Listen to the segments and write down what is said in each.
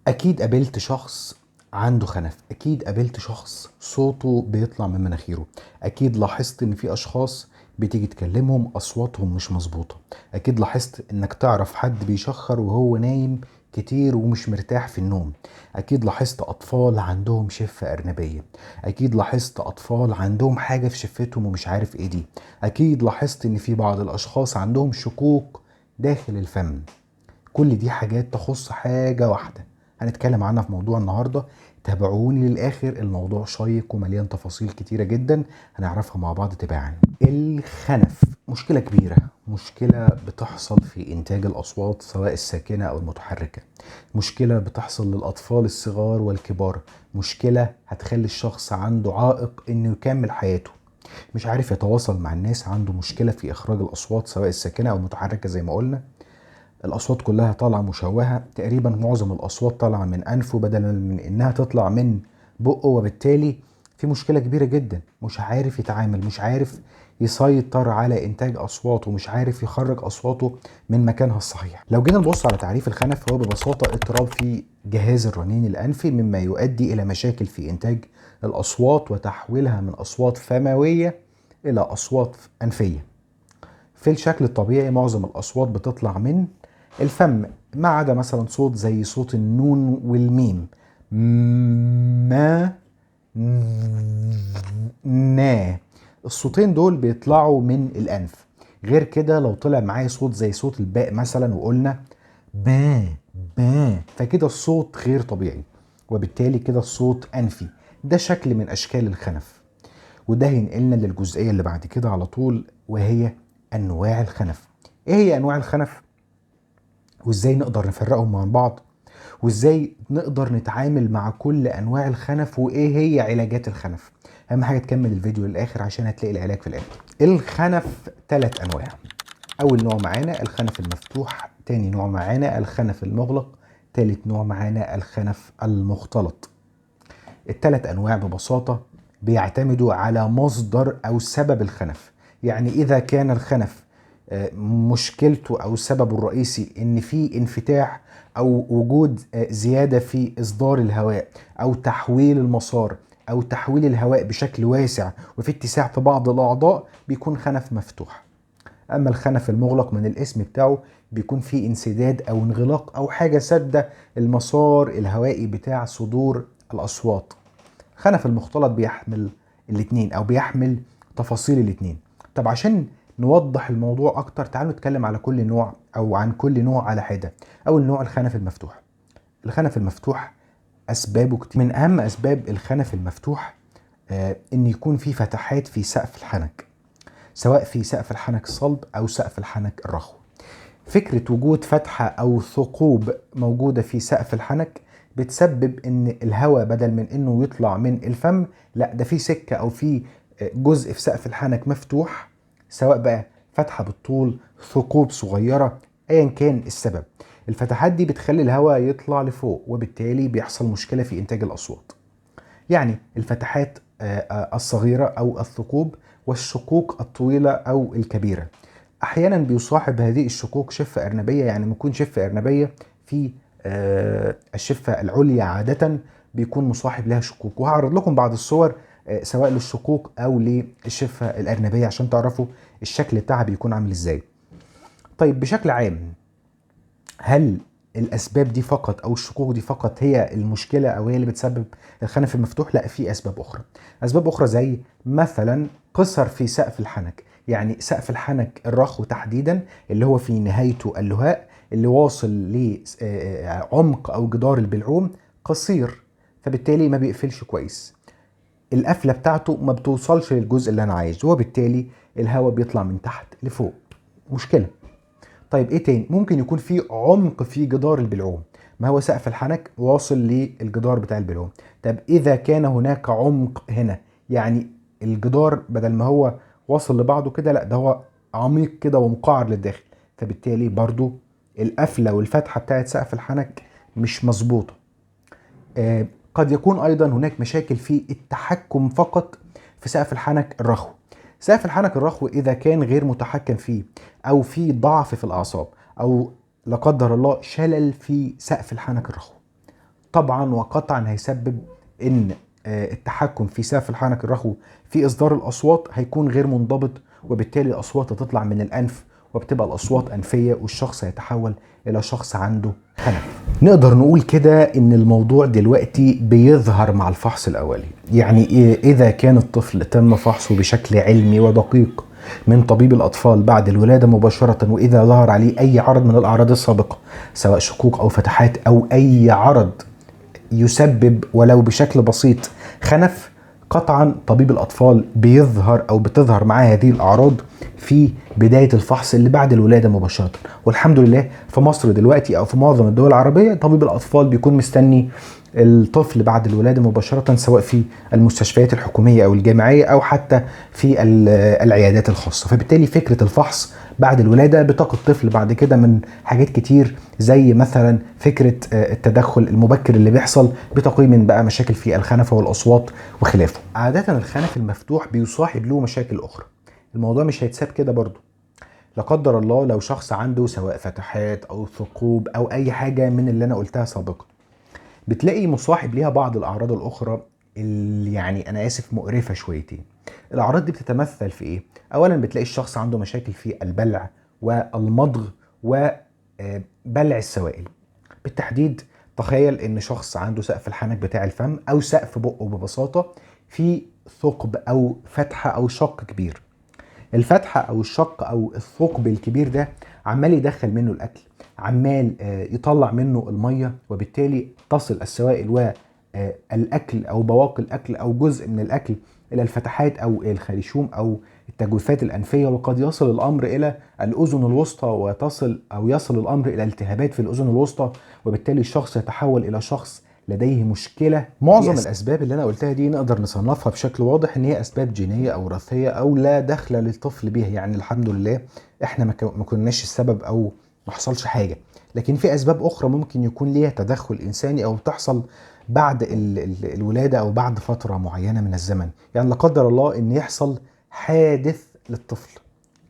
اكيد قابلت شخص عنده خنف، اكيد قابلت شخص صوته بيطلع من مناخيره، اكيد لاحظت ان في اشخاص بتيجي تكلمهم اصواتهم مش مظبوطة، اكيد لاحظت انك تعرف حد بيشخر وهو نايم كتير ومش مرتاح في النوم، اكيد لاحظت اطفال عندهم شفة ارنبية، اكيد لاحظت اطفال عندهم حاجة في شفتهم ومش عارف ايه دي، اكيد لاحظت ان في بعض الاشخاص عندهم شقوق داخل الفم. كل دي حاجات تخص حاجة واحدة هنتكلم عنها في موضوع النهاردة. تابعوني للآخر، الموضوع شيق ومليان تفاصيل كتيرة جدا هنعرفها مع بعض تباعا. الخنف مشكلة كبيرة، مشكلة بتحصل في إنتاج الأصوات سواء الساكنة أو المتحركة، مشكلة بتحصل للأطفال الصغار والكبار، مشكلة هتخلي الشخص عنده عائق إنه يكمل حياته، مش عارف يتواصل مع الناس، عنده مشكلة في إخراج الأصوات سواء الساكنة أو المتحركة زي ما قلنا. الأصوات كلها طالعة مشوهة، تقريبا معظم الأصوات طالعة من أنفه بدلا من إنها تطلع من بقه، وبالتالي في مشكلة كبيرة جدا، مش عارف يتعامل، مش عارف يسيطر على إنتاج أصواته، مش عارف يخرج أصواته من مكانها الصحيح. لو جينا نبص على تعريف الخنف فهو ببساطة اضطراب في جهاز الرنين الأنفي مما يؤدي إلى مشاكل في إنتاج الأصوات وتحويلها من أصوات فموية إلى أصوات أنفية. في الشكل الطبيعي معظم الأصوات بتطلع من الفم ما عدا مثلا صوت زي صوت النون والميم، ما، نا، الصوتين دول بيطلعوا من الأنف. غير كده لو طلع معايا صوت زي صوت الباء مثلا وقلنا با، با، فكده الصوت غير طبيعي وبالتالي كده الصوت أنفي. ده شكل من أشكال الخنف، وده هينقلنا للجزئية اللي بعد كده على طول وهي أنواع الخنف. إيه هي أنواع الخنف؟ وإزاي نقدر نفرقهم عن بعض؟ وإزاي نقدر نتعامل مع كل أنواع الخنف؟ وإيه هي علاجات الخنف؟ أهم حاجة تكمل الفيديو للآخر عشان هتلاقي العلاج في الآخر. الخنف 3 أنواع. أول نوع معانا الخنف المفتوح، تاني نوع معانا الخنف المغلق، تالت نوع معانا الخنف المختلط. ال3 أنواع ببساطة بيعتمدوا على مصدر أو سبب الخنف. يعني إذا كان الخنف مشكلته أو سببه الرئيسي إن في انفتاح أو وجود زيادة في إصدار الهواء أو تحويل المسار أو تحويل الهواء بشكل واسع وفي اتساع في بعض الأعضاء، بيكون خنف مفتوح. أما الخنف المغلق من الاسم بتاعه بيكون فيه انسداد أو انغلاق أو حاجة سادة المسار الهوائي بتاع صدور الأصوات. الخنف المختلط بيحمل الاتنين او بيحمل تفاصيل الاتنين. طب عشان نوضح الموضوع اكتر تعالوا نتكلم على كل نوع او عن كل نوع على حدة. اول نوع الخنف المفتوح. الخنف المفتوح اسبابه كتير، من اهم اسباب الخنف المفتوح ان يكون في فتحات في سقف الحنك، سواء في سقف الحنك الصلب او سقف الحنك الرخو. فكرة وجود فتحة أو ثقوب موجودة في سقف الحنك بتسبب إن الهواء بدل من إنه يطلع من الفم، لا ده في سكة أو في جزء في سقف الحنك مفتوح، سواء بقى فتحة بالطول، ثقوب صغيرة، أيا كان السبب. الفتحات دي بتخلي الهواء يطلع لفوق وبالتالي بيحصل مشكلة في إنتاج الأصوات. يعني الفتحات الصغيرة أو الثقوب والشقوق الطويلة أو الكبيرة. أحيانا بيصاحب هذه الشقوق شفة أرنبية، يعني بيكون شفة أرنبية في الشفة العليا عادة بيكون مصاحب لها شقوق، وهعرض لكم بعض الصور سواء للشقوق أو للشفة الأرنبية عشان تعرفوا الشكل بتاعها بيكون عامل إزاي. طيب بشكل عام، هل الاسباب دي فقط او الشقوق دي فقط هي المشكله او هي اللي بتسبب الخنف المفتوح؟ لا، في اسباب اخرى. اسباب اخرى زي مثلا قصر في سقف الحنك، يعني سقف الحنك الرخو تحديدا اللي هو في نهايته اللهاء اللي واصل لعمق او جدار البلعوم قصير، فبالتالي ما بيقفلش كويس، القفله بتاعته ما بتوصلش للجزء اللي انا عايزه وبالتالي الهواء بيطلع من تحت لفوق، مشكله. طيب ايه تاني؟ ممكن يكون في عمق في جدار البلعوم، ما هو سقف الحنك واصل للجدار بتاع البلعوم. طب اذا كان هناك عمق هنا، يعني الجدار بدل ما هو واصل لبعضه كده، لا ده هو عميق كده ومقعر للداخل، فبالتالي برضو القفله والفتحه بتاعت سقف الحنك مش مظبوطه. قد يكون ايضا هناك مشاكل في التحكم فقط في سقف الحنك الرخو. سقف الحنك الرخو اذا كان غير متحكم فيه او في ضعف في الاعصاب او لا قدر الله شلل في سقف الحنك الرخو، طبعا وقطعا هيسبب ان التحكم في سقف الحنك الرخوي في اصدار الاصوات هيكون غير منضبط، وبالتالي الاصوات هتطلع من الانف وبتبقى الاصوات انفيه، والشخص هيتحول الى شخص عنده خنف. نقدر نقول كده ان الموضوع دلوقتي بيظهر مع الفحص الاولي. يعني اذا كان الطفل تم فحصه بشكل علمي ودقيق من طبيب الاطفال بعد الولاده مباشره، واذا ظهر عليه اي عرض من الاعراض السابقه سواء شقوق او فتحات او اي عرض يسبب ولو بشكل بسيط خنف، قطعا طبيب الاطفال بتظهر معاه هذه الاعراض في بدايه الفحص اللي بعد الولاده مباشره. والحمد لله في مصر دلوقتي او في معظم الدول العربيه طبيب الاطفال بيكون مستني الطفل بعد الولاده مباشره، سواء في المستشفيات الحكوميه او الجامعيه او حتى في العيادات الخاصه. فبالتالي فكره الفحص بعد الولاده بتقي الطفل بعد كده من حاجات كتير، زي مثلا فكره التدخل المبكر اللي بيحصل بتقي من بقى مشاكل في الخنفه والاصوات وخلافه. عاده الخنف المفتوح بيصاحب له مشاكل اخرى. الموضوع مش هيتساب كده برضه. لا قدر الله لو شخص عنده سواء فتحات او ثقوب او اي حاجه من اللي انا قلتها سابقا، بتلاقي مصاحب ليها بعض الاعراض الاخرى اللي يعني انا اسف مقرفه شويتين. الاعراض دي بتتمثل في ايه؟ اولا بتلاقي الشخص عنده مشاكل في البلع والمضغ وبلع السوائل. بالتحديد تخيل ان شخص عنده سقف الحنك بتاع الفم او سقف بقه ببساطه في ثقب او فتحه او شق كبير. الفتحه او الشق او الثقب الكبير ده عمال يدخل منه الاكل، عمال يطلع منه الميه، وبالتالي تصل السوائل والاكل او بواقي الاكل او جزء من الاكل الى الفتحات او الخيشوم او التجويفات الانفيه، وقد يصل الامر الى الاذن الوسطى يصل الامر الى التهابات في الاذن الوسطى، وبالتالي الشخص يتحول الى شخص لديه مشكله. معظم الاسباب اللي انا قلتها دي نقدر نصنفها بشكل واضح ان هي اسباب جينيه او وراثيه او لا دخل للطفل بيها. يعني الحمد لله احنا ما كناش السبب او ما حصلش حاجه، لكن في اسباب اخرى ممكن يكون ليها تدخل انساني او تحصل بعد الولاده او بعد فتره معينه من الزمن. يعني لا قدر الله ان يحصل حادث للطفل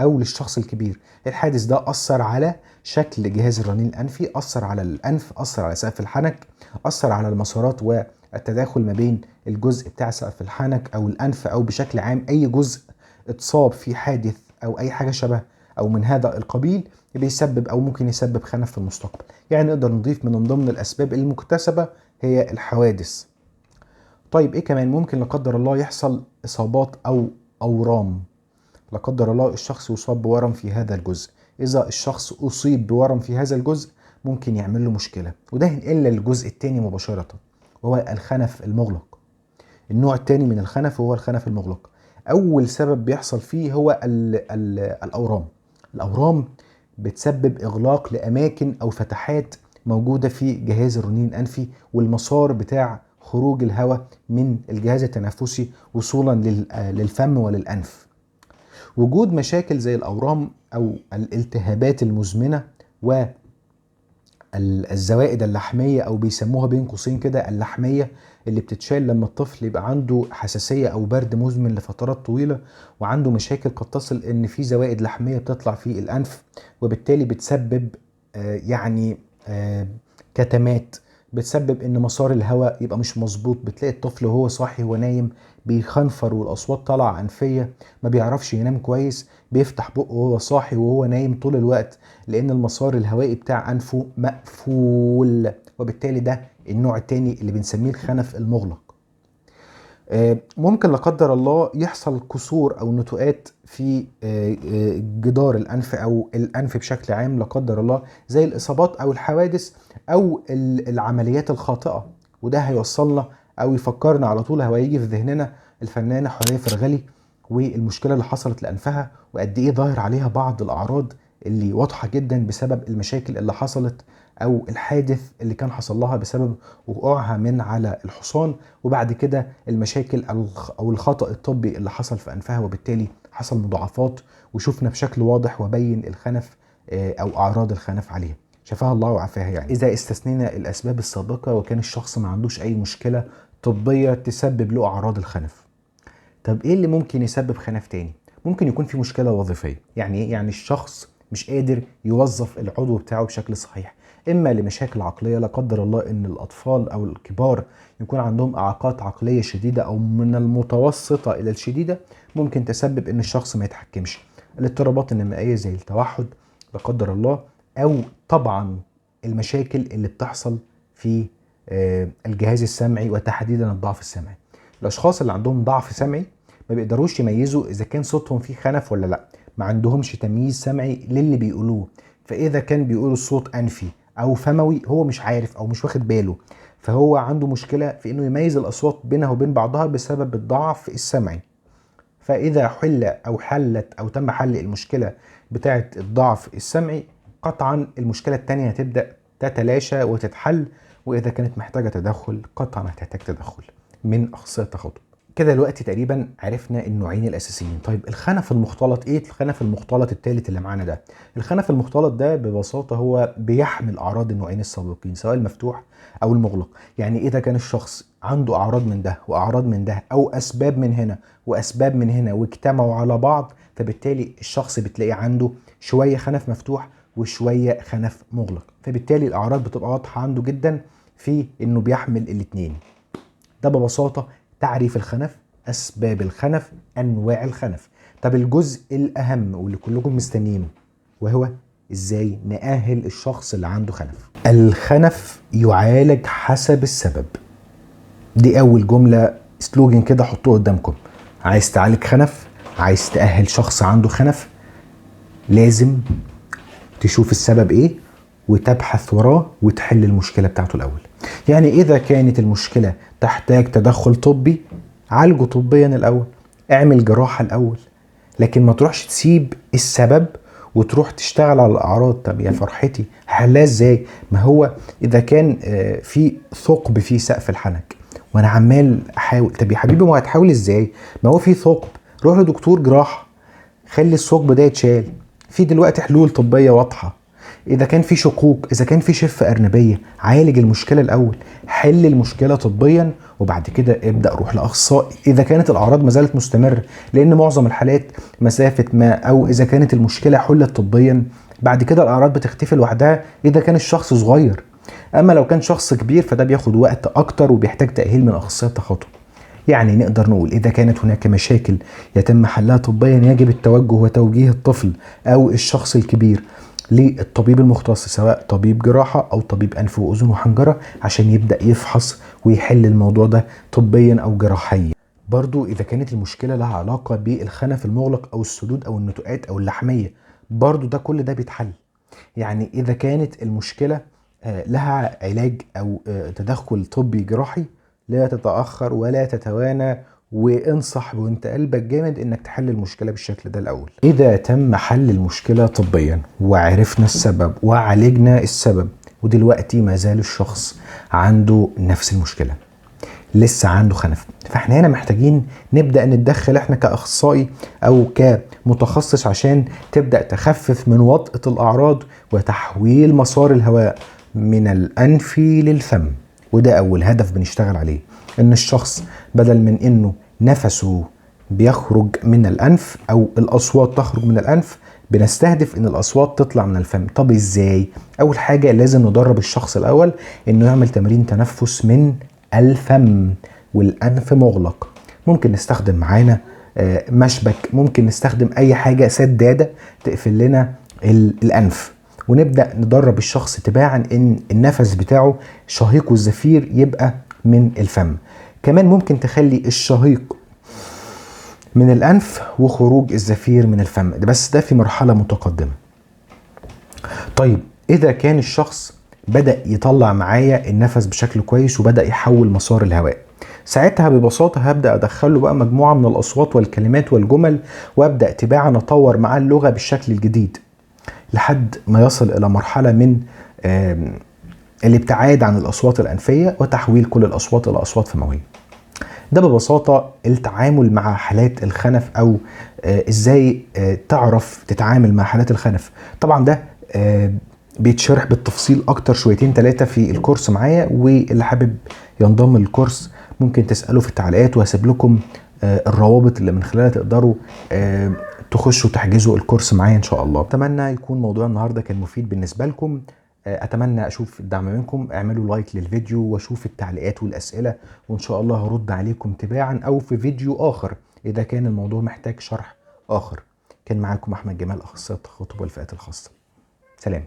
او للشخص الكبير، الحادث ده اثر على شكل جهاز الرنين الانفي، اثر على الانف، اثر على سقف الحنك، اثر على المسارات والتداخل ما بين الجزء بتاع سقف الحنك او الانف، او بشكل عام اي جزء اتصاب في حادث او اي حاجه شبه او من هذا القبيل بيسبب او ممكن يسبب خنف في المستقبل. يعني نقدر نضيف من ضمن الاسباب المكتسبه هي الحوادث. طيب ايه كمان؟ ممكن لا قدر الله يحصل اصابات او اورام. لا قدر الله الشخص يصاب بورم في هذا الجزء. اذا الشخص اصيب بورم في هذا الجزء ممكن يعمل له مشكله، وده ينقل للجزء الثاني مباشره وهو الخنف المغلق. النوع الثاني من الخنف هو الخنف المغلق. اول سبب بيحصل فيه هو الاورام. الاورام بتسبب اغلاق لاماكن او فتحات موجوده في جهاز الرنين الانفي والمسار بتاع خروج الهواء من الجهاز التنفسي وصولا للفم وللانف. وجود مشاكل زي الاورام او الالتهابات المزمنه والزوائد اللحميه او بيسموها بين قوسين كده اللحميه، اللي بتتشال لما الطفل يبقى عنده حساسيه او برد مزمن لفترات طويله وعنده مشاكل قد تصل ان في زوائد لحميه بتطلع في الانف، وبالتالي بتسبب كتمات، بتسبب ان مسار الهواء يبقى مش مظبوط. بتلاقي الطفل وهو صاحي ونايم بيخنفر والاصوات طالعه انفيه، ما بيعرفش ينام كويس، بيفتح بقه وهو صاحي وهو نايم طول الوقت لان المسار الهوائي بتاع انفه مقفول، وبالتالي ده النوع التاني اللي بنسميه الخنف المغلق. ممكن لا قدر الله يحصل كسور او نتوءات في جدار الانف او الانف بشكل عام لا قدر الله، زي الاصابات او الحوادث او العمليات الخاطئه، وده هيوصلنا او يفكرنا على طول، هو هيجي في ذهننا الفنانه حوريه فرغلي والمشكله اللي حصلت لانفها وقد ايه ظاهر عليها بعض الاعراض اللي واضحه جدا بسبب المشاكل اللي حصلت او الحادث اللي كان حصل لها بسبب وقوعها من على الحصان، وبعد كده المشاكل او الخطأ الطبي اللي حصل في انفها، وبالتالي حصل مضاعفات وشفنا بشكل واضح وبين الخنف او اعراض الخنف عليها. شفاها الله وعافاها. يعني اذا استثنينا الاسباب السابقه وكان الشخص ما عندوش اي مشكله طبيه تسبب له اعراض الخنف، طب ايه اللي ممكن يسبب خنف تاني؟ ممكن يكون في مشكله وظيفيه. يعني ايه؟ يعني الشخص مش قادر يوظف العضو بتاعه بشكل صحيح، اما لمشاكل عقليه، لا قدر الله ان الاطفال او الكبار يكون عندهم اعاقات عقليه شديده او من المتوسطه الى الشديده، ممكن تسبب ان الشخص ما يتحكمش. الاضطرابات النمائيه زي التوحد لا قدر الله، او طبعا المشاكل اللي بتحصل في الجهاز السمعي وتحديدا الضعف السمعي. الاشخاص اللي عندهم ضعف سمعي ما بيقدروش يميزوا اذا كان صوتهم فيه خنف ولا لا، ما عندهمش تمييز سمعي للي بيقولوه. فاذا كان بيقولوا الصوت انفي او فموي هو مش عارف او مش واخد باله، فهو عنده مشكله في انه يميز الاصوات بينها وبين بعضها بسبب الضعف السمعي. فاذا حلت او تم حل المشكله بتاعه الضعف السمعي، قطعا المشكله الثانيه هتبدا تتلاشى وتتحل، واذا كانت محتاجه تدخل قطعا هتحتاج تدخل من اخصائي التخاطب. كده دلوقتي تقريبا عرفنا النوعين الاساسيين. طيب الخنف المختلط ايه؟ الخنف المختلط الثالث اللي معانا ده، الخنف المختلط ده ببساطه هو بيحمل اعراض النوعين السابقين سواء المفتوح او المغلق. يعني اذا كان الشخص عنده اعراض من ده واعراض من ده، او اسباب من هنا واسباب من هنا واجتمعوا على بعض، فبالتالي الشخص بتلاقي عنده شويه خنف مفتوح وشويه خنف مغلق، فبالتالي الاعراض بتبقى واضحه عنده جدا في انه بيحمل الاثنين. ده ببساطه تعريف الخنف، اسباب الخنف، انواع الخنف. طب الجزء الاهم واللي كلكم مستنيينه وهو ازاي نأهل الشخص اللي عنده خنف. الخنف يعالج حسب السبب. دي اول جمله سلوجن كده حطوه قدامكم. عايز تعالج خنف، عايز تأهل شخص عنده خنف، لازم تشوف السبب ايه وتبحث وراه وتحل المشكله بتاعته الاول. يعني اذا كانت المشكله تحتاج تدخل طبي، عالجه طبيا الاول، اعمل جراحه الاول، لكن ما تروحش تسيب السبب وتروح تشتغل على الاعراض. طب يا فرحتي هحلها ازاي؟ ما هو اذا كان في ثقب في سقف الحنك وانا عمال احاول، طب يا حبيبي ما هتحاول ازاي؟ ما هو في ثقب، روح لدكتور جراحه خلي الثقب ده يتشال. في دلوقتي حلول طبيه واضحه. اذا كان في شقوق، اذا كان في شفه ارنبيه، عالج المشكله الاول، حل المشكله طبيا، وبعد كده ابدا روح لاخصائي اذا كانت الاعراض ما زالت مستمره، لان معظم الحالات مسافه ما او اذا كانت المشكله حلت طبيا بعد كده الاعراض بتختفي لوحدها اذا كان الشخص صغير. اما لو كان شخص كبير فده بياخد وقت اكتر وبيحتاج تاهيل من اخصائي التخاطب. يعني نقدر نقول إذا كانت هناك مشاكل يتم حلها طبيا، يجب التوجه وتوجيه الطفل أو الشخص الكبير للطبيب المختص، سواء طبيب جراحة أو طبيب أنف وأذن وحنجرة، عشان يبدأ يفحص ويحل الموضوع ده طبيا أو جراحيا. برضو إذا كانت المشكلة لها علاقة بالخنف المغلق أو السدود أو النتوءات أو اللحمية، برضو ده كل ده بيتحل. يعني إذا كانت المشكلة لها علاج أو تدخل طبي جراحي، لا تتأخر ولا تتوانى، وانصح وانت قلبك جامد انك تحل المشكلة بالشكل ده الاول. اذا تم حل المشكلة طبيا وعرفنا السبب وعالجنا السبب، ودلوقتي ما زال الشخص عنده نفس المشكلة، لسه عنده خنف، فاحنا هنا محتاجين نبدأ نتدخل احنا كأخصائي او كمتخصص عشان تبدأ تخفف من وطأة الأعراض وتحويل مسار الهواء من الأنف للفم. وده أول هدف بنشتغل عليه، إن الشخص بدل من إنه نفسه بيخرج من الأنف أو الأصوات تخرج من الأنف، بنستهدف إن الأصوات تطلع من الفم. طب إزاي؟ أول حاجة لازم ندرب الشخص الأول إنه يعمل تمرين تنفس من الفم والأنف مغلق. ممكن نستخدم معانا مشبك، ممكن نستخدم أي حاجة سدادة تقفل لنا الأنف، ونبدأ ندرب الشخص تباعا ان النفس بتاعه شهيق والزفير يبقى من الفم. كمان ممكن تخلي الشهيق من الأنف وخروج الزفير من الفم، بس ده في مرحلة متقدمة. طيب إذا كان الشخص بدأ يطلع معايا النفس بشكل كويس وبدأ يحول مسار الهواء، ساعتها ببساطة هبدأ أدخله بقى مجموعة من الأصوات والكلمات والجمل، وأبدأ تباعا أطور معاه اللغة بالشكل الجديد لحد ما يصل إلى مرحلة من الابتعاد عن الأصوات الأنفية وتحويل كل الأصوات إلى أصوات فموية. ده ببساطة التعامل مع حالات الخنف، أو إزاي تعرف تتعامل مع حالات الخنف. طبعا ده بيتشرح بالتفصيل أكتر شويتين ثلاثة في الكورس معايا، واللي حابب ينضم للكورس ممكن تسألوا في التعليقات، وهسيب لكم الروابط اللي من خلالها تقدروا تخشوا تحجزوا الكورس معايا ان شاء الله. اتمنى يكون موضوع النهارده كان مفيد بالنسبه لكم. اتمنى اشوف الدعم منكم. اعملوا لايك للفيديو واشوف التعليقات والاسئله، وان شاء الله هرد عليكم تباعا او في فيديو اخر اذا كان الموضوع محتاج شرح اخر. كان معاكم احمد جمال، اخصائي التخاطب والفئات الخاصه. سلام.